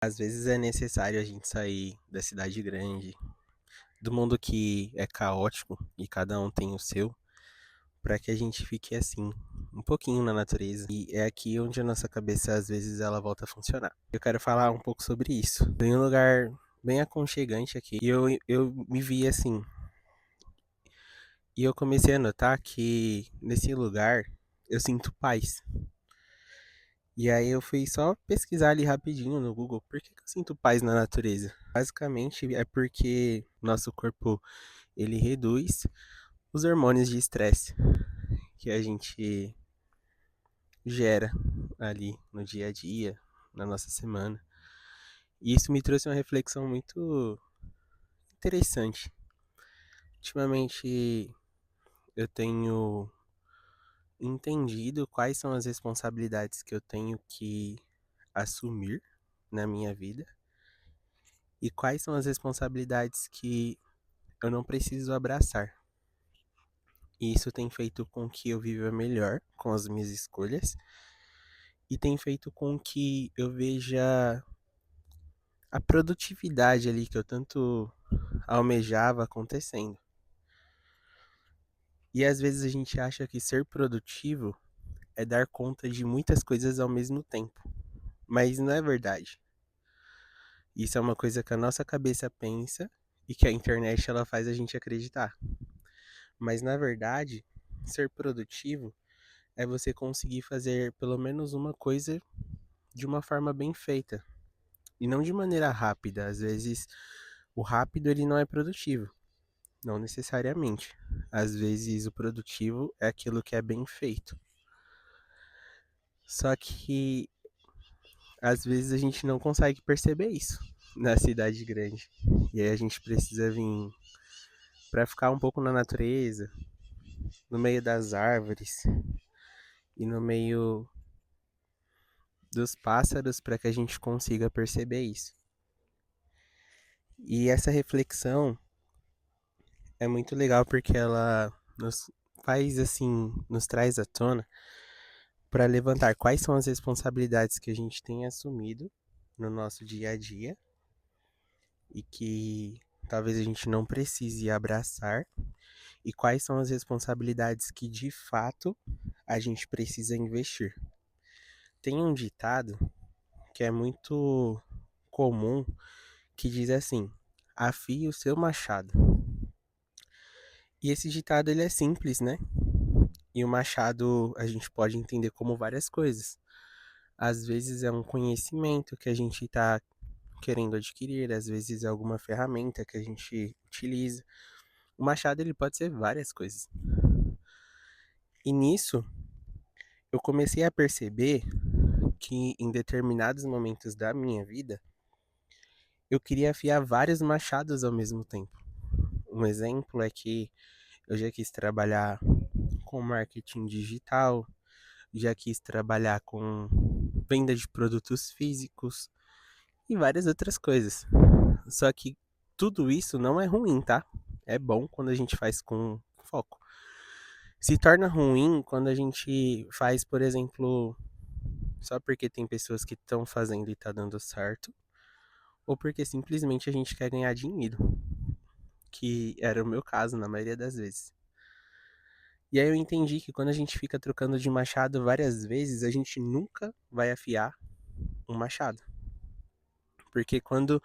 Às vezes é necessário a gente sair da cidade grande, do mundo que é caótico e cada um tem o seu, para que a gente fique assim, um pouquinho na natureza. E é aqui onde a nossa cabeça às vezes ela volta a funcionar. Eu quero falar um pouco sobre isso. Tem um lugar bem aconchegante aqui e eu me vi assim. E eu comecei a notar que nesse lugar eu sinto paz. E aí eu fui só pesquisar ali rapidinho no Google, por que eu sinto paz na natureza? Basicamente é porque nosso corpo ele reduz os hormônios de estresse que a gente gera ali no dia a dia, na nossa semana. E isso me trouxe uma reflexão muito interessante. Ultimamente eu tenho entendido quais são as responsabilidades que eu tenho que assumir na minha vida e quais são as responsabilidades que eu não preciso abraçar. E isso tem feito com que eu viva melhor com as minhas escolhas e tem feito com que eu veja a produtividade ali que eu tanto almejava acontecendo. E às vezes a gente acha que ser produtivo é dar conta de muitas coisas ao mesmo tempo, mas não é verdade. Isso é uma coisa que a nossa cabeça pensa e que a internet ela faz a gente acreditar. Mas na verdade, ser produtivo é você conseguir fazer pelo menos uma coisa de uma forma bem feita e não de maneira rápida. Às vezes, o rápido ele não é produtivo, não necessariamente. Às vezes, o produtivo é aquilo que é bem feito. Só que às vezes a gente não consegue perceber isso na cidade grande. E aí a gente precisa vir para ficar um pouco na natureza, no meio das árvores e no meio dos pássaros para que a gente consiga perceber isso. E essa reflexão é muito legal porque ela nos faz assim, nos traz à tona para levantar quais são as responsabilidades que a gente tem assumido no nosso dia a dia e que talvez a gente não precise abraçar e quais são as responsabilidades que de fato a gente precisa investir. Tem um ditado que é muito comum que diz assim: afie o seu machado. E esse ditado ele é simples, né? E o machado a gente pode entender como várias coisas. Às vezes é um conhecimento que a gente está querendo adquirir, às vezes é alguma ferramenta que a gente utiliza. O machado ele pode ser várias coisas. E nisso eu comecei a perceber que em determinados momentos da minha vida eu queria afiar vários machados ao mesmo tempo. Um exemplo é que eu já quis trabalhar com marketing digital, já quis trabalhar com venda de produtos físicos e várias outras coisas. Só que tudo isso não é ruim, tá? É bom quando a gente faz com foco. Se torna ruim quando a gente faz, por exemplo, só porque tem pessoas que estão fazendo e tá dando certo, ou porque simplesmente a gente quer ganhar dinheiro, que era o meu caso na maioria das vezes. E aí eu entendi que quando a gente fica trocando de machado várias vezes, a gente nunca vai afiar um machado. Porque quando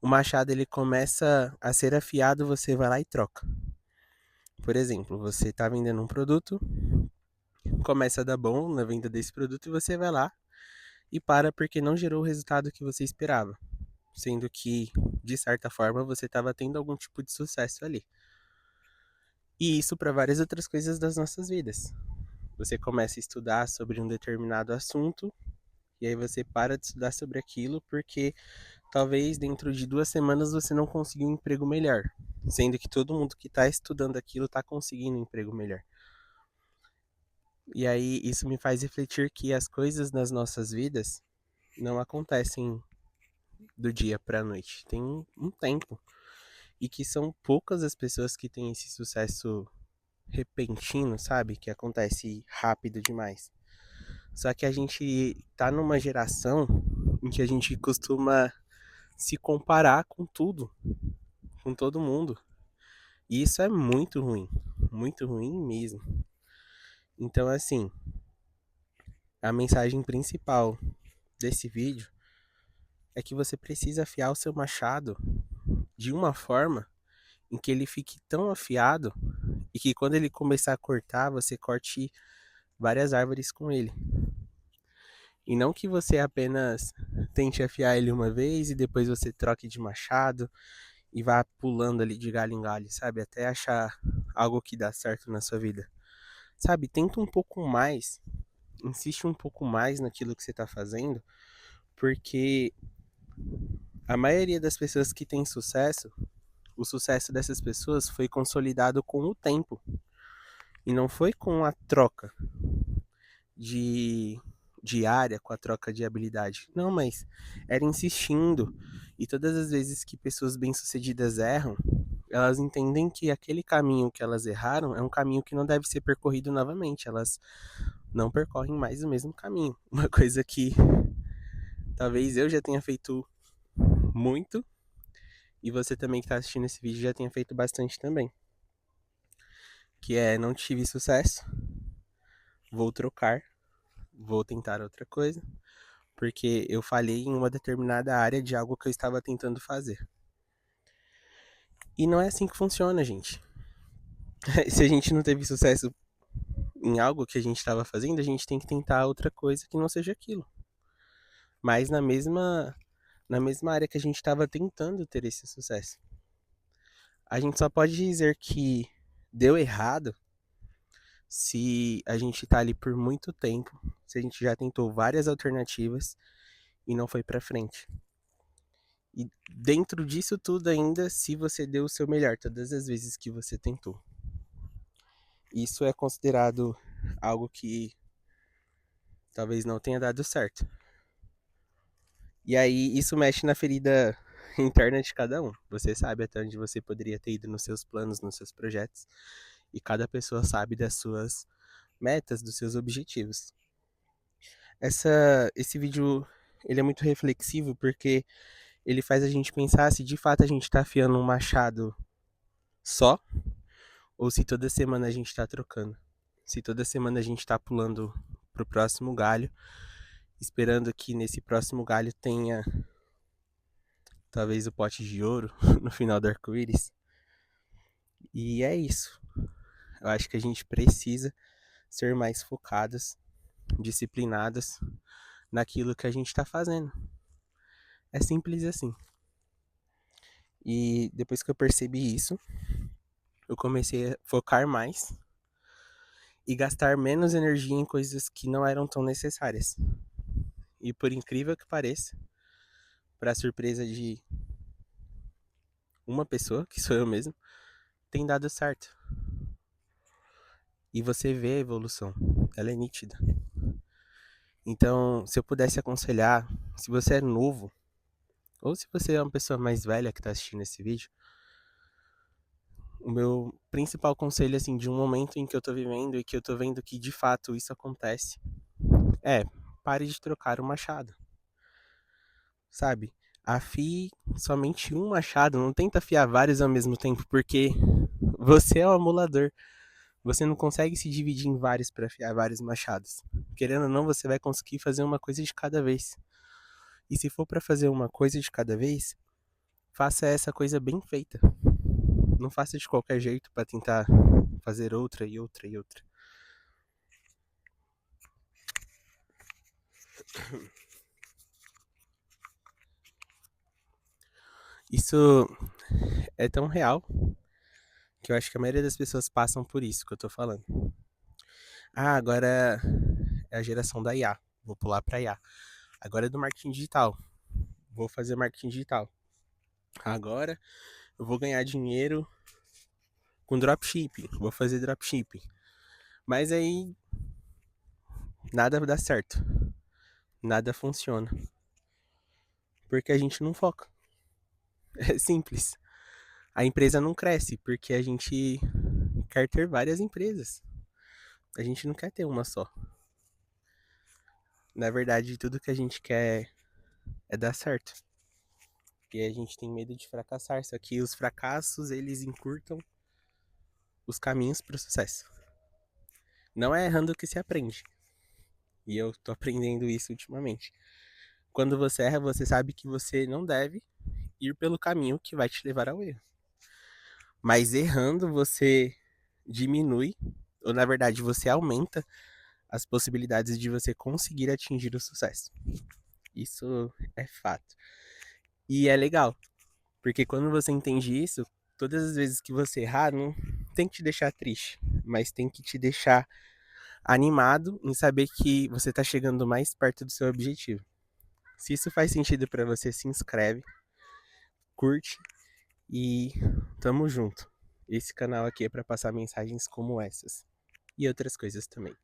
o machado ele começa a ser afiado, você vai lá e troca. Por exemplo, você está vendendo um produto, começa a dar bom na venda desse produto e você vai lá e para porque não gerou o resultado que você esperava. Sendo que, de certa forma, você estava tendo algum tipo de sucesso ali. E isso para várias outras coisas das nossas vidas. Você começa a estudar sobre um determinado assunto e aí você para de estudar sobre aquilo porque talvez dentro de 2 semanas você não conseguiu um emprego melhor, sendo que todo mundo que está estudando aquilo está conseguindo um emprego melhor. E aí isso me faz refletir que as coisas nas nossas vidas não acontecem do dia para a noite, tem um tempo e que são poucas as pessoas que têm esse sucesso repentino, sabe, que acontece rápido demais. Só que a gente tá numa geração em que a gente costuma se comparar com tudo, com todo mundo. E isso é muito ruim mesmo. Então, assim, a mensagem principal desse vídeo é que você precisa afiar o seu machado de uma forma em que ele fique tão afiado e que quando ele começar a cortar, você corte várias árvores com ele. E não que você apenas tente afiar ele uma vez e depois você troque de machado e vá pulando ali de galho em galho, sabe? Até achar algo que dá certo na sua vida. Sabe? Tenta um pouco mais, insiste um pouco mais naquilo que você está fazendo, porque a maioria das pessoas que tem sucesso, o sucesso dessas pessoas foi consolidado com o tempo e não foi com a troca de diária, com a troca de habilidade. Não, mas era insistindo. E todas as vezes que pessoas bem-sucedidas erram, elas entendem que aquele caminho que elas erraram é um caminho que não deve ser percorrido novamente. Elas não percorrem mais o mesmo caminho. Uma coisa que talvez eu já tenha feito muito e você também que está assistindo esse vídeo já tenha feito bastante também. Que é, não tive sucesso, vou trocar, vou tentar outra coisa, porque eu falhei em uma determinada área de algo que eu estava tentando fazer. E não é assim que funciona, gente. Se a gente não teve sucesso em algo que a gente estava fazendo, a gente tem que tentar outra coisa que não seja aquilo. Mas na mesma área que a gente estava tentando ter esse sucesso. A gente só pode dizer que deu errado se a gente tá ali por muito tempo, se a gente já tentou várias alternativas e não foi para frente. E dentro disso tudo ainda, se você deu o seu melhor todas as vezes que você tentou. Isso é considerado algo que talvez não tenha dado certo. E aí isso mexe na ferida interna de cada um. Você sabe até onde você poderia ter ido nos seus planos, nos seus projetos. E cada pessoa sabe das suas metas, dos seus objetivos. Esse vídeo ele é muito reflexivo porque ele faz a gente pensar se de fato a gente está afiando um machado só ou se toda semana a gente está trocando. Se toda semana a gente está pulando pro próximo galho, esperando que nesse próximo galho tenha talvez o pote de ouro no final do arco-íris. E é isso. Eu acho que a gente precisa ser mais focadas, disciplinadas naquilo que a gente está fazendo. É simples assim. E depois que eu percebi isso, eu comecei a focar mais e gastar menos energia em coisas que não eram tão necessárias. E por incrível que pareça, para surpresa de uma pessoa, que sou eu mesmo, tem dado certo. E você vê a evolução, ela é nítida. Então, se eu pudesse aconselhar, se você é novo, ou se você é uma pessoa mais velha que está assistindo esse vídeo, o meu principal conselho, assim, de um momento em que eu tô vivendo e que eu tô vendo que de fato isso acontece, é pare de trocar o machado. Sabe? Afie somente um machado, não tenta afiar vários ao mesmo tempo, porque você é o amulador. Você não consegue se dividir em vários para afiar vários machados. Querendo ou não, você vai conseguir fazer uma coisa de cada vez. E se for para fazer uma coisa de cada vez, faça essa coisa bem feita. Não faça de qualquer jeito para tentar fazer outra e outra e outra. Isso é tão real que eu acho que a maioria das pessoas passam por isso que eu tô falando. Ah, agora é a geração da IA. Vou pular para IA. Agora é do marketing digital. Vou fazer marketing digital. Agora eu vou ganhar dinheiro com dropshipping. Vou fazer dropshipping. Mas aí nada dá certo. Nada funciona. Porque a gente não foca. É simples. A empresa não cresce porque a gente quer ter várias empresas. A gente não quer ter uma só. Na verdade, tudo que a gente quer é dar certo. Porque a gente tem medo de fracassar, só que os fracassos, eles encurtam os caminhos para o sucesso. Não é errando que se aprende. E eu tô aprendendo isso ultimamente. Quando você erra, você sabe que você não deve ir pelo caminho que vai te levar ao erro. Mas errando, você diminui, ou na verdade, você aumenta as possibilidades de você conseguir atingir o sucesso. Isso é fato. E é legal, porque quando você entende isso, todas as vezes que você errar, não tem que te deixar triste, mas tem que te deixar animado em saber que você está chegando mais perto do seu objetivo. Se isso faz sentido para você, se inscreve, curte e tamo junto. Esse canal aqui é para passar mensagens como essas e outras coisas também.